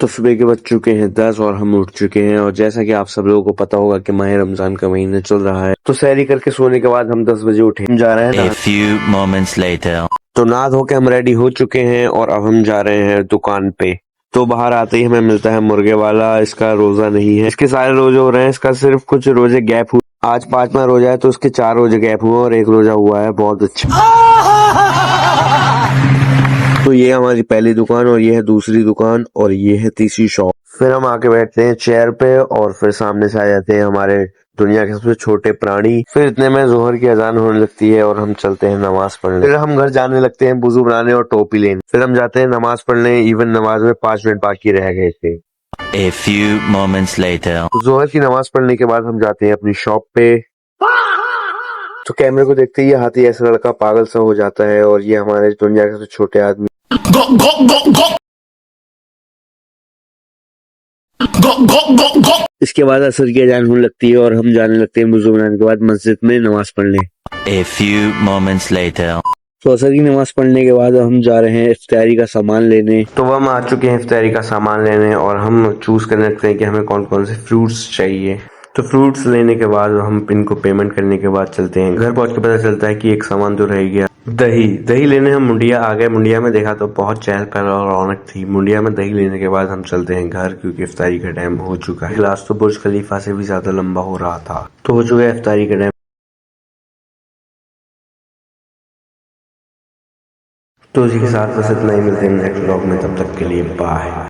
तो सुबह के बज चुके हैं 10 और हम उठ चुके हैं। और जैसा कि आप सब लोगों को पता होगा कि माह रमजान का महीना चल रहा है, तो सहरी करके सोने के बाद हम 10 बजे उठे। हम जा रहे हैं A few moments later. तो नहा धो के हम रेडी हो चुके हैं और अब हम जा रहे हैं दुकान पे। तो बाहर आते ही हमें मिलता है मुर्गे वाला। इसका रोजा नहीं है, इसके सारे रोजे हो रहे हैं, इसका सिर्फ कुछ रोजे गैप हुए। आज 5वां रोजा है तो उसके 4 रोजे गैप हुए और 1 रोजा हुआ है। बहुत अच्छा। तो ये हमारी पहली दुकान और ये है दूसरी दुकान और ये है तीसरी शॉप। फिर हम आके बैठते हैं चेयर पे और फिर सामने से आ जाते हैं हमारे दुनिया के सबसे छोटे प्राणी। फिर इतने में जोहर की अजान होने लगती है और हम चलते हैं नमाज पढ़ने। फिर हम घर जाने लगते हैं वुजू बनाने और टोपी लेने। फिर हम जाते हैं नमाज पढ़ने। इवन नमाज में 5 मिनट बाकी रह गए थे। A few moments later. जोहर की नमाज पढ़ने के बाद हम जाते हैं अपनी शॉप पे। तो कैमरे को देखते ही ये हाथी ऐसा लड़का पागल सा हो जाता है और ये हमारे दुनिया के सबसे छोटे आदमी इसके बाद असर की अजान होने लगती है और हम जाने लगते हैं वुजू बनाने के बाद मस्जिद में नमाज पढ़ने। A few moments later. तो असर की नमाज पढ़ने के बाद हम जा रहे हैं इफ्तारी का सामान लेने। तो हम आ चुके हैं इफ्तारी का सामान लेने और हम चूज करने लगते हैं कि हमें कौन कौन से फ्रूट्स चाहिए। तो फ्रूट्स लेने के बाद हम इनको पेमेंट करने के बाद चलते हैं घर। पहुंच के पता चलता है कि एक सामान तो रह गया, दही लेने हम मुंडिया आ गए। मुंडिया में देखा तो बहुत चहल पहल और रौनक थी। मुंडिया में दही लेने के बाद हम चलते हैं घर क्योंकि इफ्तारी का टाइम हो चुका है। क्लास तो बुर्ज खलीफा से भी ज्यादा लंबा हो रहा था। तो हो चुका है इफ्तारी का टाइम। तो उसी के साथ बस इतना ही। मिलते हैं नेक्स्ट व्लॉग में, तब तक के लिए बाय।